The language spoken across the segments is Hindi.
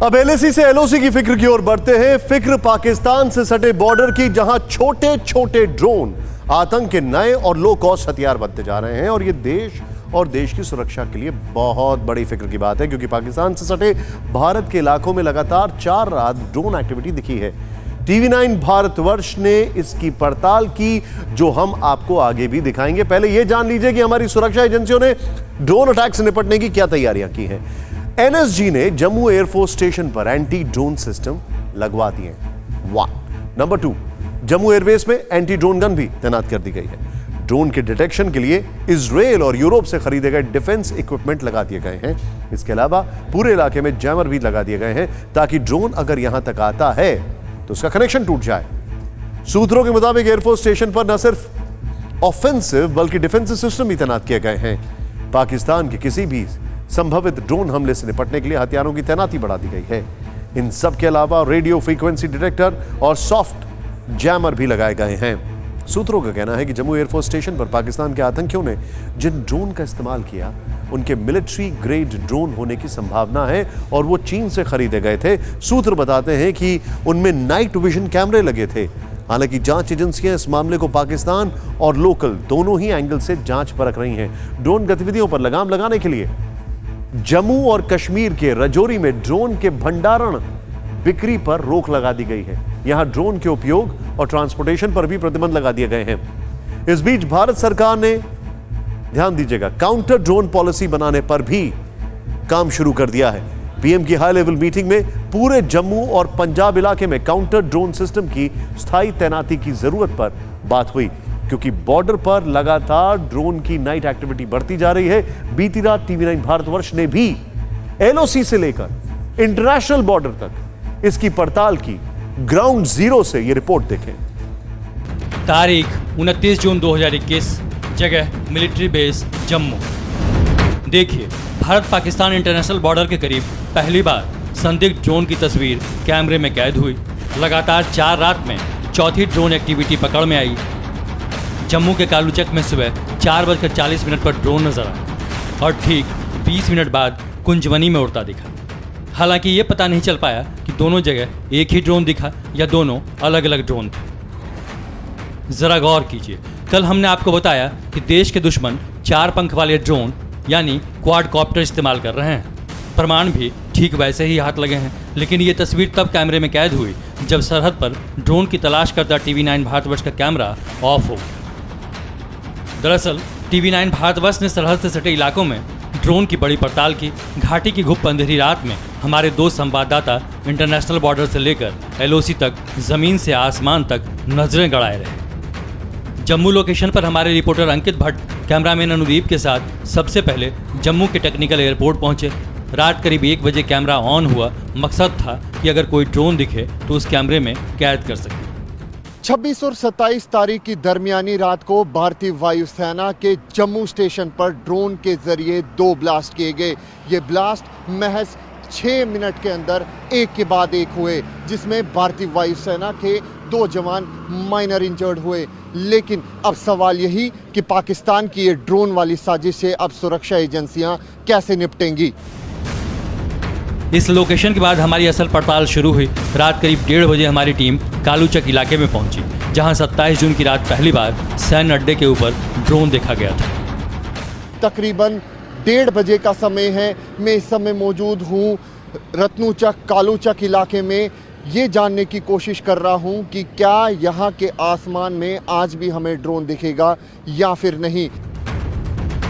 अब एलएसी से एलओसी की फिक्र की ओर बढ़ते हैं। फिक्र पाकिस्तान से सटे बॉर्डर की, जहां छोटे छोटे ड्रोन आतंक के नए और लो कॉस्ट हथियार बनते जा रहे हैं। और ये देश और देश की सुरक्षा के लिए बहुत बड़ी फिक्र की बात है, क्योंकि पाकिस्तान से सटे भारत के इलाकों में लगातार 4 रात ड्रोन एक्टिविटी दिखी है। TV9 भारतवर्ष ने इसकी पड़ताल की, जो हम आपको आगे भी दिखाएंगे। पहले यह जान लीजिए कि हमारी सुरक्षा एजेंसियों ने ड्रोन अटैक से निपटने की क्या तैयारियां की हैं। NSG ने जम्मू एयरफोर्स स्टेशन पर एंटी ड्रोन सिस्टम लगवा दिए हैं। 1 नंबर 2, जम्मू एयरबेस में एंटी ड्रोन गन भी तैनात कर दी गई है। ड्रोन के डिटेक्शन के लिए इजराइल और यूरोप से खरीदे गए डिफेंस इक्विपमेंट लगा दिए गए हैं। इसके अलावा पूरे इलाके में जैमर भी लगा दिए गए हैं, ताकि ड्रोन अगर यहां तक आता है तो उसका कनेक्शन टूट जाए। सूत्रों के मुताबिक एयरफोर्स स्टेशन पर न सिर्फ ऑफेंसिव बल्कि डिफेंसिव सिस्टम भी तैनात किए गए हैं। पाकिस्तान के किसी भी संभावित ड्रोन हमले से निपटने के लिए हथियारों की तैनाती बढ़ा दी गई है। इन सब के अलावा रेडियो फ्रीक्वेंसी डिटेक्टर और सॉफ्ट जैमर भी लगाए गए हैं। सूत्रों का कहना है कि जम्मू एयरफोर्स स्टेशन पर पाकिस्तान के आतंकियों ने जिन ड्रोन का इस्तेमाल किया, उनके मिलिट्री ग्रेड ड्रोन होने की संभावना है और वो चीन से खरीदे गए थे। सूत्र बताते हैं कि उनमें नाइट विजन कैमरे लगे थे। हालांकि जांच एजेंसियां इस मामले को पाकिस्तान और लोकल दोनों ही एंगल से जांच परख रही हैं। ड्रोन गतिविधियों पर लगाम लगाने के लिए जम्मू और कश्मीर के रजौरी में ड्रोन के भंडारण बिक्री पर रोक लगा दी गई है। यहां ड्रोन के उपयोग और ट्रांसपोर्टेशन पर भी प्रतिबंध लगा दिए गए हैं। इस बीच भारत सरकार ने, ध्यान दीजिएगा, काउंटर ड्रोन पॉलिसी बनाने पर भी काम शुरू कर दिया है। पीएम की हाई लेवल मीटिंग में पूरे जम्मू और पंजाब इलाके में काउंटर ड्रोन सिस्टम की स्थायी तैनाती की जरूरत पर बात हुई, क्योंकि बॉर्डर पर लगातार ड्रोन की नाइट एक्टिविटी बढ़ती जा रही है। बीती रात TV9 भारतवर्ष ने भी LOC से लेकर इंटरनेशनल बॉर्डर तक इसकी पड़ताल की। ग्राउंड जीरो से यह रिपोर्ट देखें। तारीख 29 जून 2021, जगह मिलिट्री बेस जम्मू। देखिए, भारत पाकिस्तान इंटरनेशनल बॉर्डर के करीब पहली बार संदिग्ध ड्रोन की तस्वीर कैमरे में कैद हुई। लगातार 4 रात में चौथी ड्रोन एक्टिविटी पकड़ में आई। जम्मू के कालूचक में सुबह 4:40 पर ड्रोन नजर आया और ठीक 20 मिनट बाद कुंजवनी में उड़ता दिखा। हालांकि ये पता नहीं चल पाया कि दोनों जगह एक ही ड्रोन दिखा या दोनों अलग अलग ड्रोन थे। जरा गौर कीजिए, कल हमने आपको बताया कि देश के दुश्मन 4 पंख वाले ड्रोन यानी क्वाडकॉप्टर इस्तेमाल कर रहे हैं। प्रमाण भी ठीक वैसे ही हाथ लगे हैं, लेकिन ये तस्वीर तब कैमरे में कैद हुई जब सरहद पर ड्रोन की तलाश करता TV9 भारतवर्ष का कैमरा ऑफ हो। दरअसल TV9 भारतवर्ष ने सरहद से सटे इलाकों में ड्रोन की बड़ी पड़ताल की। घाटी की घुप अंधेरी रात में हमारे 2 संवाददाता इंटरनेशनल बॉर्डर से लेकर LOC तक, जमीन से आसमान तक नजरें गड़ाए रहे। जम्मू लोकेशन पर हमारे रिपोर्टर अंकित भट्ट कैमरामैन अनुदीप के साथ सबसे पहले जम्मू के टेक्निकल एयरपोर्ट पहुंचे। रात करीब 1 बजे कैमरा ऑन हुआ। मकसद था कि अगर कोई ड्रोन दिखे तो उस कैमरे में कैद कर सके। 26 और 27 तारीख की दरमियानी रात को भारतीय वायुसेना के जम्मू स्टेशन पर ड्रोन के जरिए 2 ब्लास्ट किए गए। ये ब्लास्ट महज 6 मिनट के अंदर एक के बाद एक हुए, जिसमें भारतीय वायुसेना के 2 जवान माइनर इंजर्ड हुए। लेकिन अब सवाल यही कि पाकिस्तान की ये ड्रोन वाली साजिश से अब सुरक्षा एजेंसियां कैसे निपटेंगी। इस लोकेशन के बाद हमारी असल पड़ताल शुरू हुई। रात करीब 1:30 बजे हमारी टीम कालूचक इलाके में पहुंची, जहां 27 जून की रात पहली बार सैन्य अड्डे के ऊपर ड्रोन देखा गया था। तकरीबन 1:30 बजे का समय है। मैं इस समय मौजूद हूँ रत्नूचक कालूचक इलाके में। ये जानने की कोशिश कर रहा हूँ कि क्या यहाँ के आसमान में आज भी हमें ड्रोन दिखेगा या फिर नहीं।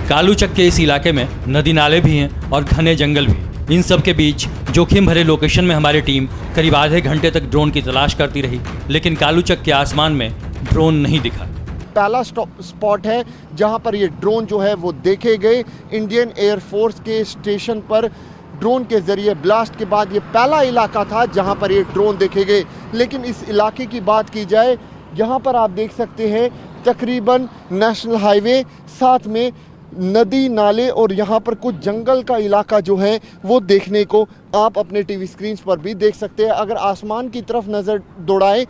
कालूचक के इस इलाके में नदी नाले भी हैं और घने जंगल भी। इन सब के बीच जोखिम भरे लोकेशन में हमारी टीम करीब आधे घंटे तक ड्रोन की तलाश करती रही, लेकिन कालूचक के आसमान में ड्रोन नहीं दिखा। पहला स्पॉट है जहां पर ये ड्रोन जो है वो देखे गए। इंडियन एयरफोर्स के स्टेशन पर ड्रोन के जरिए ब्लास्ट के बाद ये पहला इलाका था जहां पर ये ड्रोन देखे गए। लेकिन इस इलाके की बात की जाए, यहाँ पर आप देख सकते हैं तकरीबन नेशनल हाईवे, साथ में नदी नाले और यहाँ पर कुछ जंगल का इलाका जो है वो देखने को आप अपने टीवी स्क्रीन पर भी देख सकते हैं। अगर आसमान की तरफ नज़र दौड़ाएं,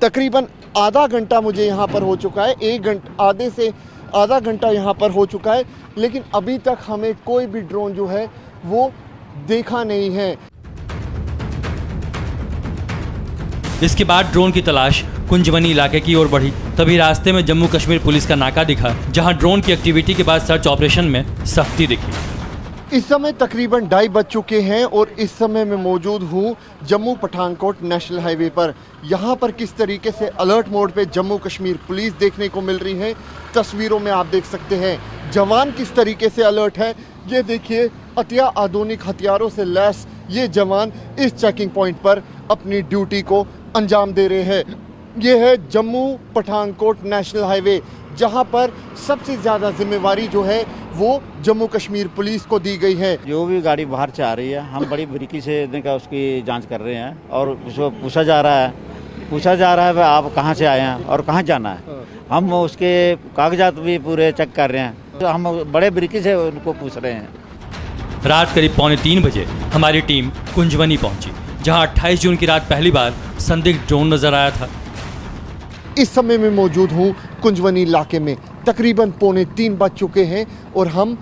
तकरीबन आधा घंटा मुझे यहाँ पर हो चुका है, 1 घंटा आधे से आधा घंटा यहाँ पर हो चुका है, लेकिन अभी तक हमें कोई भी ड्रोन जो है वो देखा नहीं है। इसके बाद ड्रोन की तलाश कुंजवनी इलाके की ओर बढ़ी। तभी रास्ते में जम्मू कश्मीर पुलिस का नाका दिखा, जहां ड्रोन की एक्टिविटी के बाद सर्च ऑपरेशन में सख्ती दिखी। इस समय तकरीबन 2:30 बज चुके हैं और इस समय मैं मौजूद हूँ जम्मू पठानकोट नेशनल हाईवे पर। यहाँ पर किस तरीके से अलर्ट मोड पे जम्मू कश्मीर पुलिस देखने को मिल रही है, तस्वीरों में आप देख सकते हैं। जवान किस तरीके से अलर्ट है, ये देखिए, अतिया आधुनिक हथियारों से लैस ये जवान इस चेकिंग पॉइंट पर अपनी ड्यूटी को अंजाम दे रहे हैं। ये है जम्मू पठानकोट नेशनल हाईवे, जहाँ पर सबसे ज़्यादा जिम्मेवारी जो है वो जम्मू कश्मीर पुलिस को दी गई है। जो भी गाड़ी बाहर से आ रही है, हम बड़ी बारीकी से इनका उसकी जांच कर रहे हैं और उसको पूछा जा रहा है भाई आप कहाँ से आए हैं और कहाँ जाना है। हम उसके कागजात भी पूरे चेक कर रहे हैं, तो हम बड़े बारीकी से उनको पूछ रहे हैं। रात करीब 2:45 बजे हमारी टीम कुंजवनी पहुंची, जहां 28 जून की रात पहली बार संदिग्ध ड्रोन नजर आया था। इस समय मैं मौजूद हूँ कुंजवनी इलाके में। तकरीबन 2:45 बज चुके हैं और हम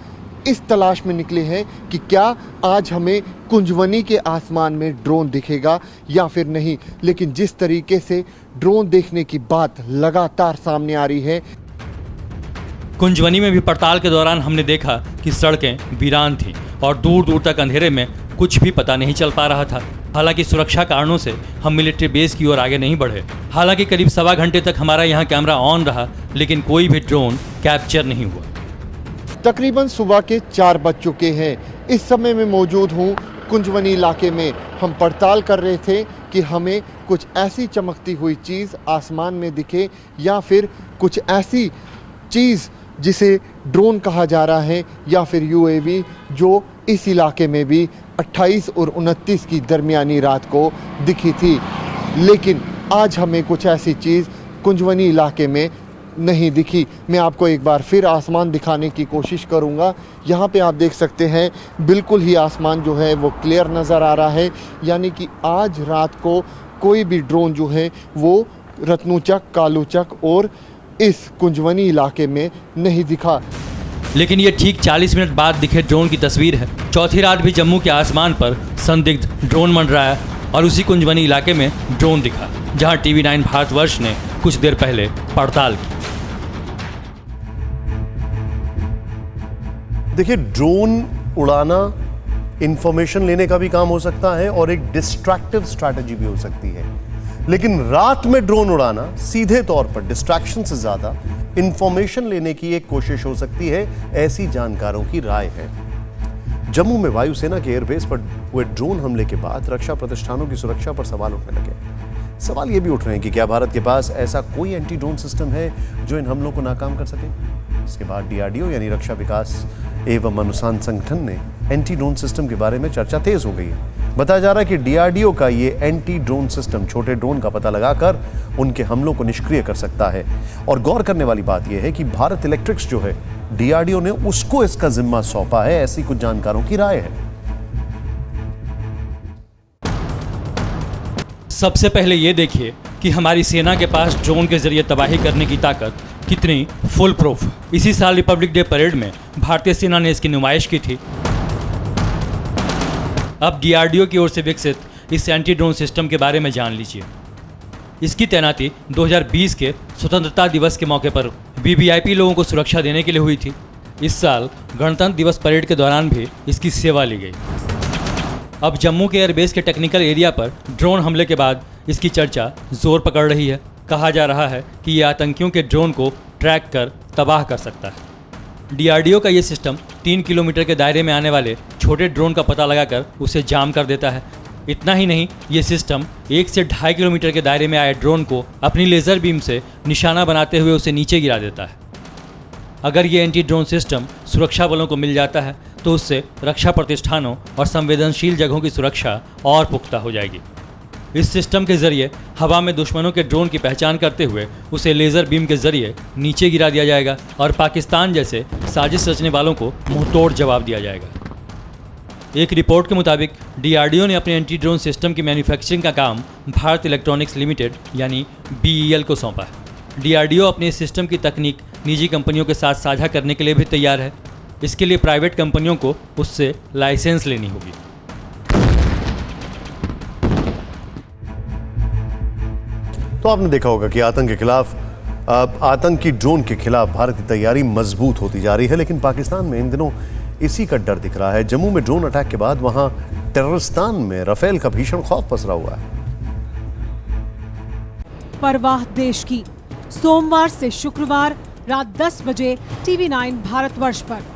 इस तलाश में निकले हैं कि क्या आज हमें कुंजवनी के आसमान में ड्रोन दिखेगा या फिर नहीं। लेकिन जिस तरीके से ड्रोन देखने की बात लगातार सामने आ रही है, कुंजवनी में भी पड़ताल के दौरान हमने देखा कि सड़कें वीरान थीं और दूर दूर तक अंधेरे में कुछ भी पता नहीं चल पा रहा था। हालांकि सुरक्षा कारणों से हम मिलिट्री बेस की ओर आगे नहीं बढ़े। हालांकि करीब 1.25 घंटे तक हमारा यहाँ कैमरा ऑन रहा, लेकिन कोई भी ड्रोन कैप्चर नहीं हुआ। तकरीबन सुबह के 4 बज चुके हैं। इस समय मैं मौजूद हूँ कुंजवनी इलाके में। हम पड़ताल कर रहे थे कि हमें कुछ ऐसी चमकती हुई चीज़ आसमान में दिखे या फिर कुछ ऐसी चीज़ जिसे ड्रोन कहा जा रहा है या फिर यूएवी, जो इस इलाके में भी 28 और 29 की दरमियानी रात को दिखी थी। लेकिन आज हमें कुछ ऐसी चीज़ कुंजवनी इलाके में नहीं दिखी। मैं आपको एक बार फिर आसमान दिखाने की कोशिश करूंगा। यहाँ पे आप देख सकते हैं बिल्कुल ही आसमान जो है वो क्लियर नज़र आ रहा है, यानी कि आज रात को कोई भी ड्रोन जो है वो रत्नूचक, कालूचक और इस कुंजवनी इलाके में नहीं दिखा। लेकिन ये ठीक 40 मिनट बाद दिखे ड्रोन की तस्वीर है। चौथी रात भी जम्मू के आसमान पर संदिग्ध ड्रोन मंडराया और उसी कुंजवनी इलाके में ड्रोन दिखा, जहां TV9 भारतवर्ष ने कुछ देर पहले पड़ताल की। देखिए, ड्रोन उड़ाना इंफॉर्मेशन लेने का भी काम हो सकता है और एक डिस्ट्रैक्टिव स्ट्रैटेजी भी हो सकती है। लेकिन रात में ड्रोन उड़ाना सीधे तौर पर डिस्ट्रैक्शन से ज्यादा इंफॉर्मेशन लेने की एक कोशिश हो सकती है, ऐसी जानकारों की राय है। जम्मू में वायुसेना के एयरबेस पर हुए ड्रोन हमले के बाद रक्षा प्रतिष्ठानों की सुरक्षा पर सवाल उठने लगे। सवाल ये भी उठ रहे हैं कि क्या भारत के पास ऐसा कोई एंटी ड्रोन सिस्टम है जो इन हमलों को नाकाम कर सके। इसके बाद DRDO यानी रक्षा विकास एवं अनुसंधान संगठन ने एंटी ड्रोन सिस्टम के बारे में चर्चा तेज हो गई है। बताया जा रहा है कि DRDO का ये एंटी ड्रोन सिस्टम छोटे ड्रोन का पता लगाकर उनके हमलों को निष्क्रिय कर सकता है। और गौर करने वाली बात यह है कि भारत इलेक्ट्रिक्स जो है, DRDO ने उसको इसका जिम्मा सौंपा है, ऐसी कुछ जानकारों की राय है। सबसे पहले ये देखिए कि हमारी सेना के पास ड्रोन के जरिए तबाही करने की ताकत कितनी फुल प्रूफ। इसी साल रिपब्लिक डे परेड में भारतीय सेना ने इसकी नुमाइश की थी। अब DRDO की ओर से विकसित इस एंटी ड्रोन सिस्टम के बारे में जान लीजिए। इसकी तैनाती 2020 के स्वतंत्रता दिवस के मौके पर VVIP लोगों को सुरक्षा देने के लिए हुई थी। इस साल गणतंत्र दिवस परेड के दौरान भी इसकी सेवा ली गई। अब जम्मू के एयरबेस के टेक्निकल एरिया पर ड्रोन हमले के बाद इसकी चर्चा जोर पकड़ रही है। कहा जा रहा है कि ये आतंकियों के ड्रोन को ट्रैक कर तबाह कर सकता है। DRDO का ये सिस्टम 3 किलोमीटर के दायरे में आने वाले छोटे ड्रोन का पता लगाकर उसे जाम कर देता है। इतना ही नहीं, ये सिस्टम 1 से 2.5 किलोमीटर के दायरे में आए ड्रोन को अपनी लेज़र बीम से निशाना बनाते हुए उसे नीचे गिरा देता है। अगर ये एंटी ड्रोन सिस्टम सुरक्षा बलों को मिल जाता है तो उससे रक्षा प्रतिष्ठानों और संवेदनशील जगहों की सुरक्षा और पुख्ता हो जाएगी। इस सिस्टम के जरिए हवा में दुश्मनों के ड्रोन की पहचान करते हुए उसे लेज़र बीम के जरिए नीचे गिरा दिया जाएगा और पाकिस्तान जैसे साजिश रचने वालों को मुंहतोड़ जवाब दिया जाएगा। एक रिपोर्ट के मुताबिक DRDO ने अपने एंटी ड्रोन सिस्टम की मैन्युफैक्चरिंग का काम भारत इलेक्ट्रॉनिक्स लिमिटेड यानी BEL को सौंपा है। DRDO अपने इस सिस्टम की तकनीक निजी कंपनियों के साथ साझा करने के लिए भी तैयार है। इसके लिए प्राइवेट कंपनियों को उससे लाइसेंस लेनी होगी। तो आपने देखा होगा कि आतंकी ड्रोन के खिलाफ भारत की तैयारी मजबूत होती जा रही है, लेकिन पाकिस्तान में इन दिनों इसी का डर दिख रहा है। जम्मू में ड्रोन अटैक के बाद वहां टेररिस्तान में राफेल का भीषण खौफ पसरा हुआ है। परवाह देश की, सोमवार से शुक्रवार रात 10 बजे TV9 भारतवर्ष पर।